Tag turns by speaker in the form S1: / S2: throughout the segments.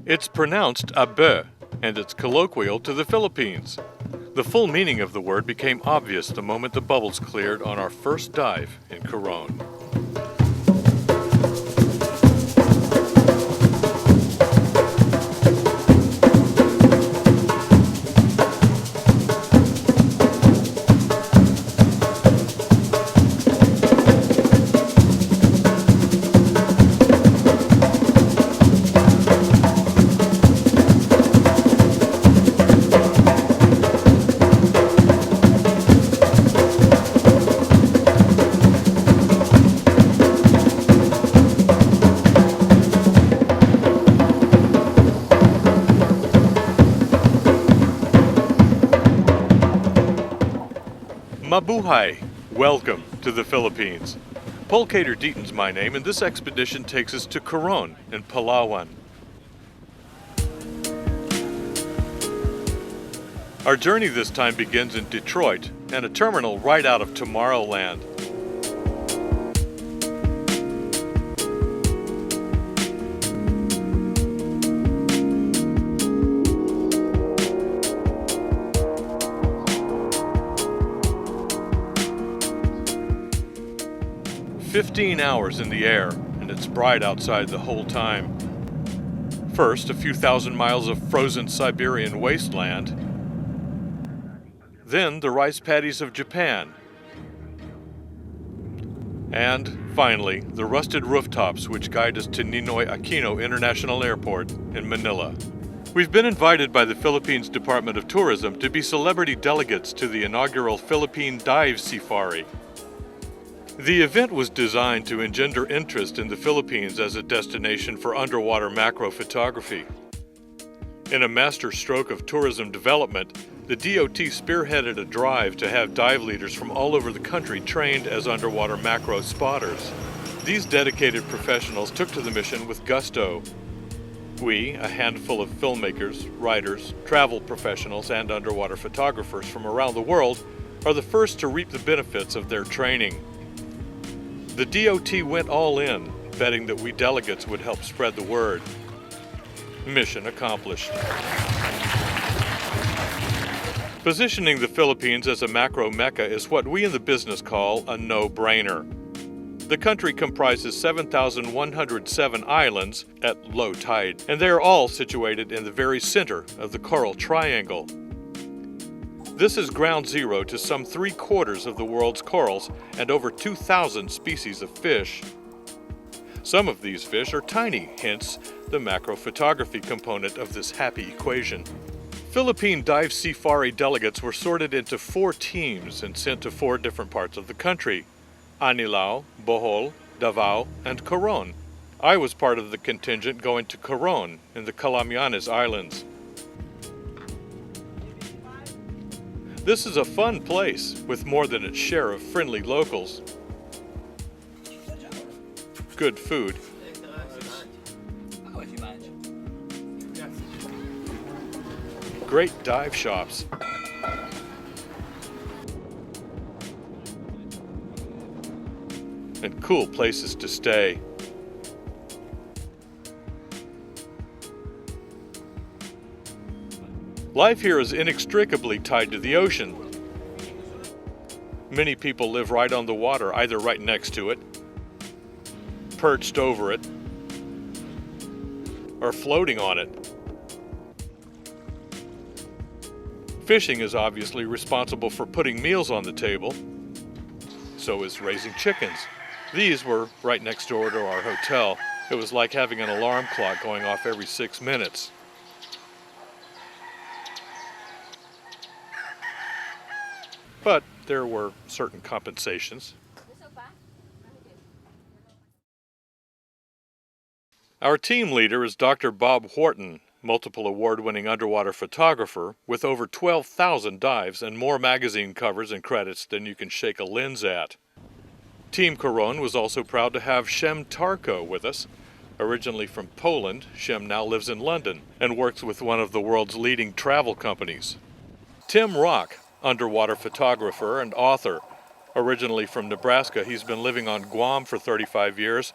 S1: It's pronounced Abeh, and it's colloquial to the Philippines. The full meaning of the word became obvious the moment the bubbles cleared on our first dive in Coron. Mabuhay! Welcome to the Philippines. Pulcator Deaton's my name, and this expedition takes us to Coron in Palawan. Our journey this time begins in Detroit and a terminal right out of Tomorrowland. "15 hours in the air, and it's bright outside the whole time. First, a few thousand miles of frozen Siberian wasteland. Then, the rice paddies of Japan. And, finally, the rusted rooftops which guide us to Ninoy Aquino International Airport in Manila. We've been invited by the Philippines Department of Tourism to be celebrity delegates to the inaugural Philippine Dive Safari. The event was designed to engender interest in the Philippines as a destination for underwater macro photography. In a master stroke of tourism development, the DOT spearheaded a drive to have dive leaders from all over the country trained as underwater macro spotters. These dedicated professionals took to the mission with gusto. We, a handful of filmmakers, writers, travel professionals, and underwater photographers from around the world, are the first to reap the benefits of their training. The DOT went all in, betting that we delegates would help spread the word. Mission accomplished. Positioning the Philippines as a macro mecca is what we in the business call a no-brainer. The country comprises 7,107 islands at low tide, and they are all situated in the very center of the Coral Triangle. This is ground zero to some 3/4 of the world's corals and over 2,000 species of fish. Some of these fish are tiny, hence the macro photography component of this happy equation. Philippine Dive Safari delegates were sorted into 4 teams and sent to 4 different parts of the country: Anilao, Bohol, Davao, and Coron. I was part of the contingent going to Coron in the Calamianes Islands. This is a fun place with more than its share of friendly locals. Good food. Great dive shops. And cool places to stay. Life here is inextricably tied to the ocean. Many people live right on the water, either right next to it, perched over it, or floating on it. Fishing is obviously responsible for putting meals on the table. So is raising chickens. These were right next door to our hotel. It was like having an alarm clock going off every 6 minutes. But there were certain compensations. Our team leader is Dr. Bob Wharton, multiple award-winning underwater photographer with over 12,000 dives and more magazine covers and credits than you can shake a lens at. Team Coron was also proud to have Shem Tarko with us. Originally from Poland, Shem now lives in London and works with one of the world's leading travel companies. Tim Rock, underwater photographer and author. Originally from Nebraska, he's been living on Guam for 35 years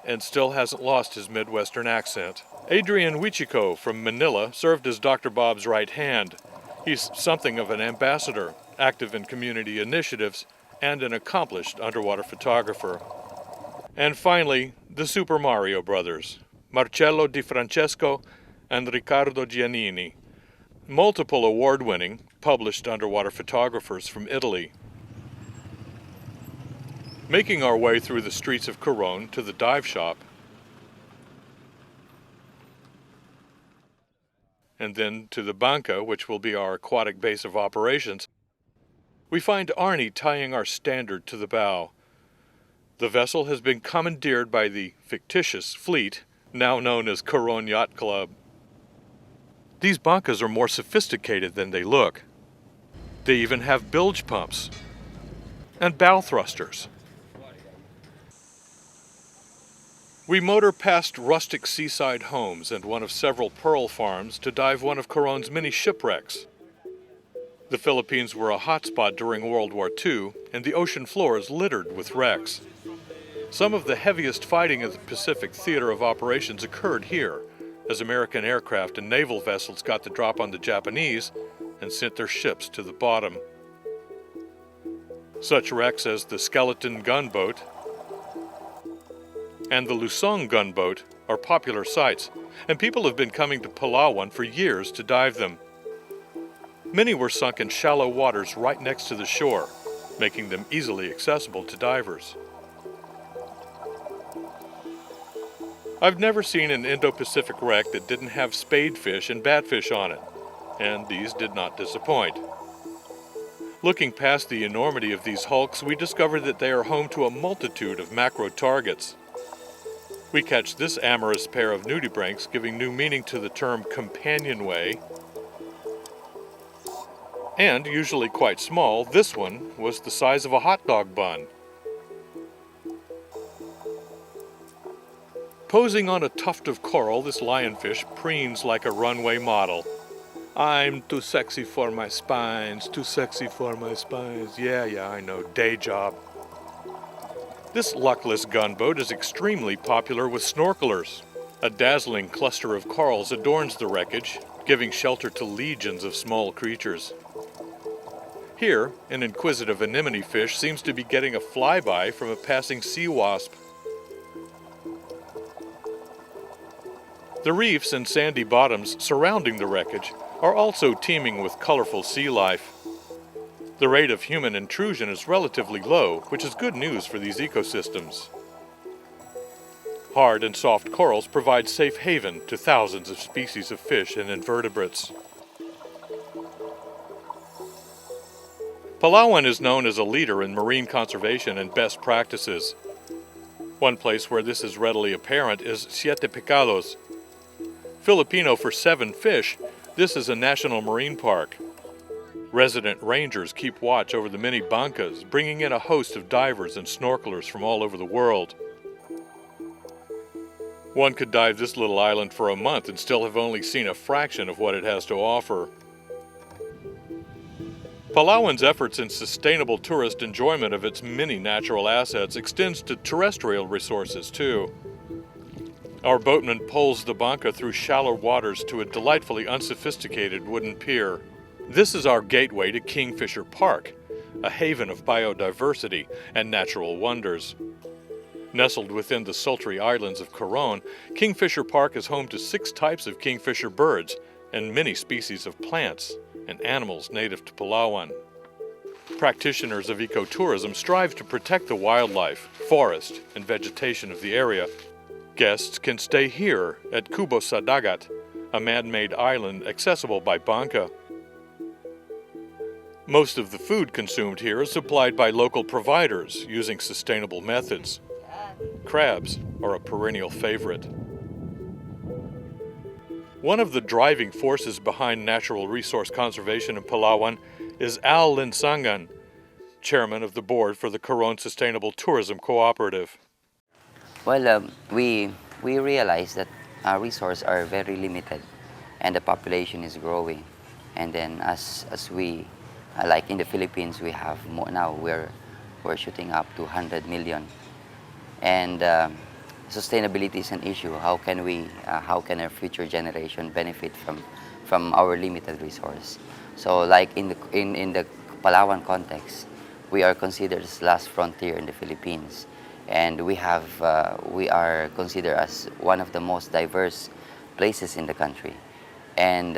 S1: and still hasn't lost his Midwestern accent. Adrian Wichiko from Manila served as Dr. Bob's right hand. He's something of an ambassador, active in community initiatives, and an accomplished underwater photographer. And finally, the Super Mario Brothers, Marcello Di Francesco and Riccardo Giannini, multiple award-winning, published underwater photographers from Italy. Making our way through the streets of Coron to the dive shop, and then to the banca, which will be our aquatic base of operations, we find Arnie tying our standard to the bow. The vessel has been commandeered by the fictitious fleet, now known as Coron Yacht Club. These bancas are more sophisticated than they look. They even have bilge pumps and bow thrusters. We motor past rustic seaside homes and one of several pearl farms to dive one of Coron's many shipwrecks. The Philippines were a hotspot during World War II, and the ocean floor is littered with wrecks. Some of the heaviest fighting in the Pacific theater of operations occurred here, as American aircraft and naval vessels got the drop on the Japanese and sent their ships to the bottom. Such wrecks as the Skeleton gunboat and the Lusong gunboat are popular sites, and people have been coming to Palawan for years to dive them. Many were sunk in shallow waters right next to the shore, making them easily accessible to divers. I've never seen an Indo-Pacific wreck that didn't have spadefish and batfish on it, and these did not disappoint. Looking past the enormity of these hulks, we discover that they are home to a multitude of macro targets. We catch this amorous pair of nudibranchs, giving new meaning to the term companionway. And, usually quite small, this one was the size of a hot dog bun. Posing on a tuft of coral, this lionfish preens like a runway model. I'm too sexy for my spines, too sexy for my spines. Yeah, I know, day job. This luckless gunboat is extremely popular with snorkelers. A dazzling cluster of corals adorns the wreckage, giving shelter to legions of small creatures. Here, an inquisitive anemone fish seems to be getting a flyby from a passing sea wasp. The reefs and sandy bottoms surrounding the wreckage are also teeming with colorful sea life. The rate of human intrusion is relatively low, which is good news for these ecosystems. Hard and soft corals provide safe haven to thousands of species of fish and invertebrates. Palawan is known as a leader in marine conservation and best practices. One place where this is readily apparent is Siete Pecados. Filipino for 7 fish, this is a national marine park. Resident rangers keep watch over the many bancas, bringing in a host of divers and snorkelers from all over the world. One could dive this little island for a month and still have only seen a fraction of what it has to offer. Palawan's efforts in sustainable tourist enjoyment of its many natural assets extends to terrestrial resources too. Our boatman poles the banca through shallow waters to a delightfully unsophisticated wooden pier. This is our gateway to Kingfisher Park, a haven of biodiversity and natural wonders. Nestled within the sultry islands of Coron, Kingfisher Park is home to 6 types of kingfisher birds and many species of plants and animals native to Palawan. Practitioners of ecotourism strive to protect the wildlife, forest, and vegetation of the area. Guests can stay here at Kubo sa Dagat, a man-made island accessible by banca. Most of the food consumed here is supplied by local providers using sustainable methods. Crabs are a perennial favorite. One of the driving forces behind natural resource conservation in Palawan is Al Linsangan, chairman of the board for the Coron Sustainable Tourism Cooperative.
S2: Well, we realize that our resources are very limited and the population is growing. And then as we, like in the Philippines, we have more now, we're shooting up to 100 million. And sustainability is an issue. How can our future generation benefit from our limited resource? So, like in the Palawan context, we are considered as last frontier in the Philippines, and we are considered as one of the most diverse places in the country, and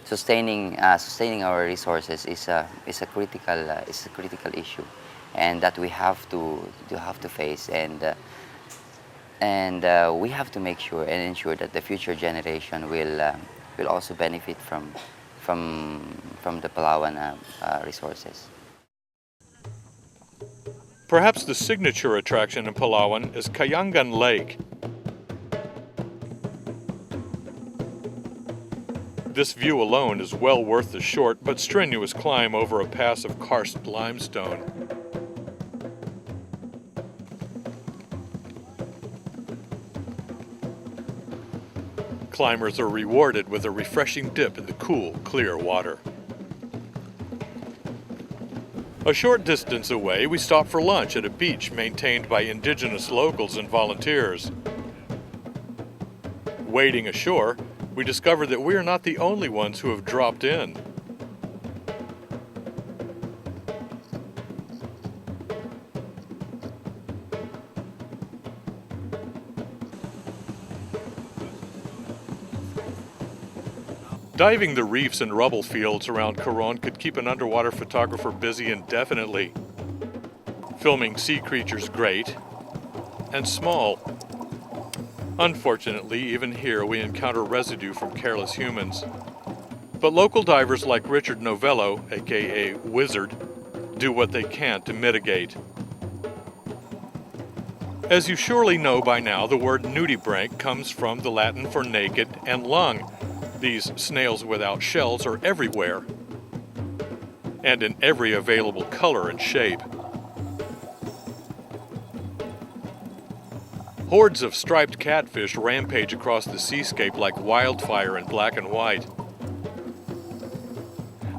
S2: sustaining our resources is a critical issue, and that we have to face, and we have to make sure and ensure that the future generation will also benefit from the Palawan resources.
S1: Perhaps the signature attraction in Palawan is Kayangan Lake. This view alone is well worth the short but strenuous climb over a pass of karst limestone. Climbers are rewarded with a refreshing dip in the cool, clear water. A short distance away, we stop for lunch at a beach maintained by indigenous locals and volunteers. Wading ashore, we discover that we are not the only ones who have dropped in. Diving the reefs and rubble fields around Coron could keep an underwater photographer busy indefinitely. Filming sea creatures great and small. Unfortunately, even here we encounter residue from careless humans. But local divers like Richard Novello, aka Wizard, do what they can to mitigate. As you surely know by now, the word nudibranch comes from the Latin for naked and lung. These snails without shells are everywhere, and in every available color and shape. Hordes of striped catfish rampage across the seascape like wildfire in black and white.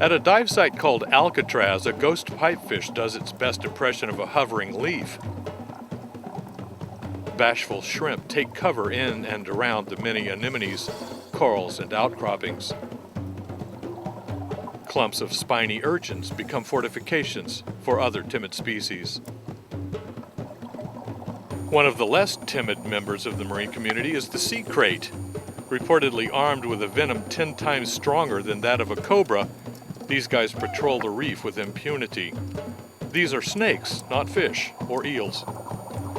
S1: At a dive site called Alcatraz, a ghost pipefish does its best impression of a hovering leaf. Bashful shrimp take cover in and around the many anemones, corals, and outcroppings. Clumps of spiny urchins become fortifications for other timid species. One of the less timid members of the marine community is the sea crate. Reportedly armed with a venom 10 times stronger than that of a cobra, these guys patrol the reef with impunity. These are snakes, not fish or eels.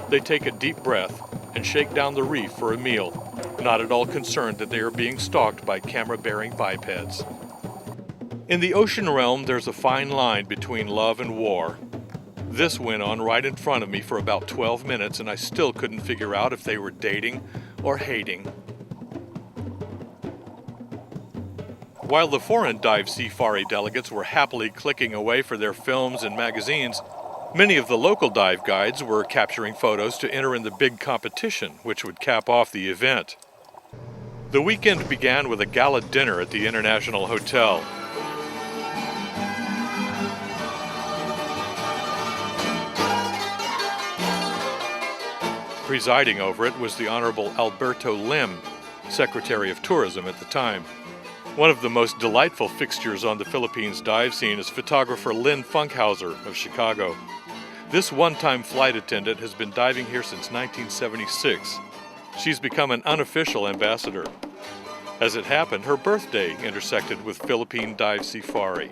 S1: They take a deep breath and shake down the reef for a meal, not at all concerned that they are being stalked by camera-bearing bipeds. In the ocean realm, there's a fine line between love and war. This went on right in front of me for about 12 minutes, and I still couldn't figure out if they were dating or hating. While the foreign dive safari delegates were happily clicking away for their films and magazines, many of the local dive guides were capturing photos to enter in the big competition, which would cap off the event. The weekend began with a gala dinner at the International Hotel. Presiding over it was the Honorable Alberto Lim, Secretary of Tourism at the time. One of the most delightful fixtures on the Philippines dive scene is photographer Lynn Funkhauser of Chicago. This one-time flight attendant has been diving here since 1976. She's become an unofficial ambassador. As it happened, her birthday intersected with Philippine Dive Safari.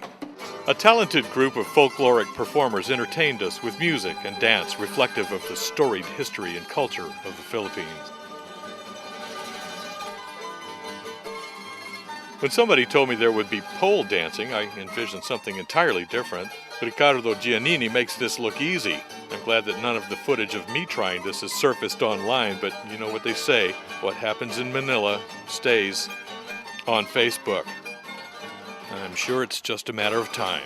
S1: A talented group of folkloric performers entertained us with music and dance reflective of the storied history and culture of the Philippines. When somebody told me there would be pole dancing, I envisioned something entirely different. Ricardo Giannini makes this look easy. I'm glad that none of the footage of me trying this has surfaced online, but you know what they say, what happens in Manila stays on Facebook. I'm sure it's just a matter of time.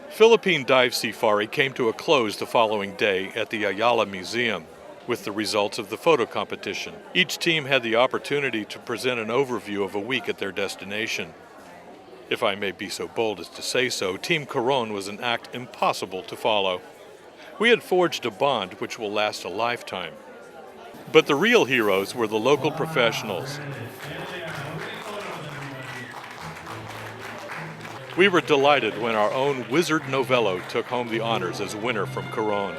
S1: Philippine Dive Safari came to a close the following day at the Ayala Museum with the results of the photo competition. Each team had the opportunity to present an overview of a week at their destination. If I may be so bold as to say so, Team Coron was an act impossible to follow. We had forged a bond which will last a lifetime. But the real heroes were the local professionals. We were delighted when our own Wizard Novello took home the honors as winner from Coron.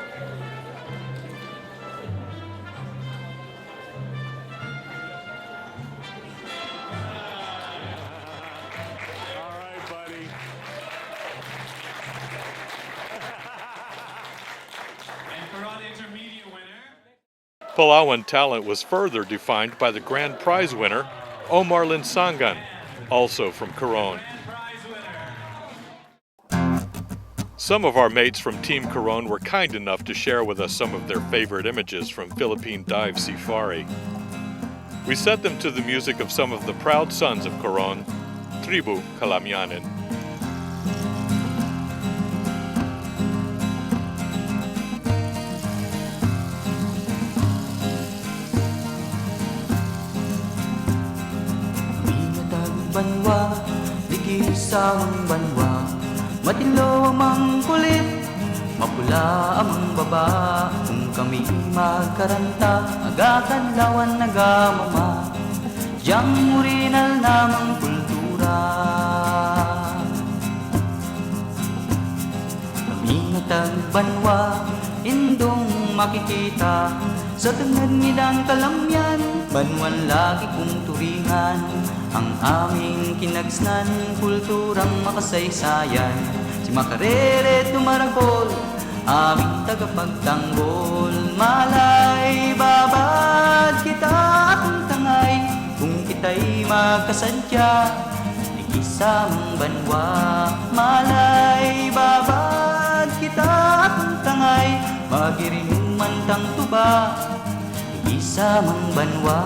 S1: Palawan talent was further defined by the grand prize winner, Omar Linsangan, also from Coron. Some of our mates from Team Coron were kind enough to share with us some of their favorite images from Philippine Dive Safari. We set them to the music of some of the proud sons of Coron, Tribu Kalamyanin.
S3: Banwa, ligisawang banwa, matilo amang kulit, mapula amang baba. Kung kami magkaranta, agakadlawan nagamama, diyang murinal namang kultura. Kami natagbanwa, indong makikita, sa tengad ngidang kalamyan, banwan lagi kong turingan. Ang aming kinagsnan, kulturang makasaysayan. Si Makarere tumarakol, aming tagapagtanggol. Malay babad kita akong tangay, kung kita'y magkasadya, ikisamang banwa. Malay babad kita akong tangay, magirinuman tang tuba, ikisamang banwa.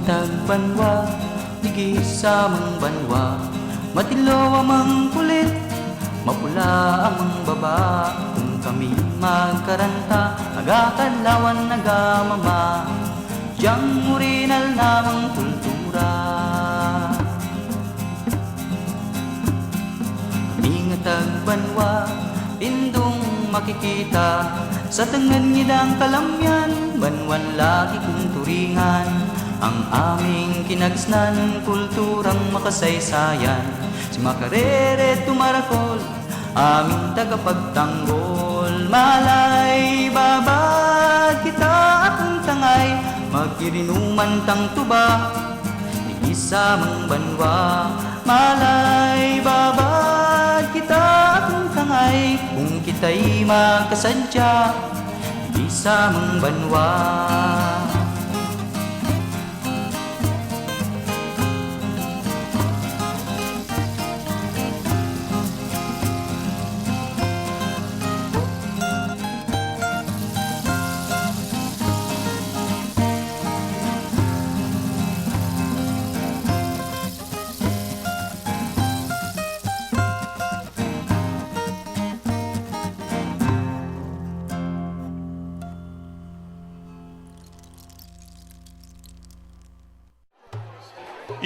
S3: Tagbanwa, ligisamang banwa, matilo amang kulit, mapula amang baba. Kung kami magkaranta, agakadlawan nagamama, diyang murinal namang kultura. Kami nga tagbanwa, pindong makikita, sa tengad ngidang kalamyan, banwan lagi kong turingan. Ang aming kinagsnan, kulturang makasaysayan. Si Makarere tumarakol, aming tagapagtanggol. Malay babad kita akong tangay, magkirinuman tang tuba, ikisamang banwa. Malay babad kita akong tangay, kung kita'y magkasadya, ikisamang banwa.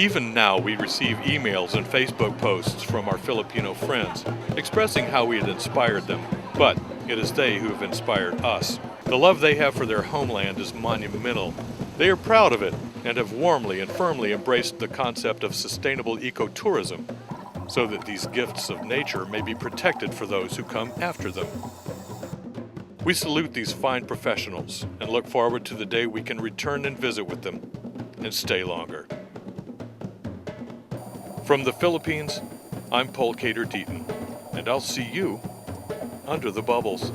S1: Even now, we receive emails and Facebook posts from our Filipino friends expressing how we had inspired them, but it is they who have inspired us. The love they have for their homeland is monumental. They are proud of it and have warmly and firmly embraced the concept of sustainable ecotourism, so that these gifts of nature may be protected for those who come after them. We salute these fine professionals and look forward to the day we can return and visit with them and stay longer. From the Philippines, I'm Paul Cater Deaton, and I'll see you under the bubbles.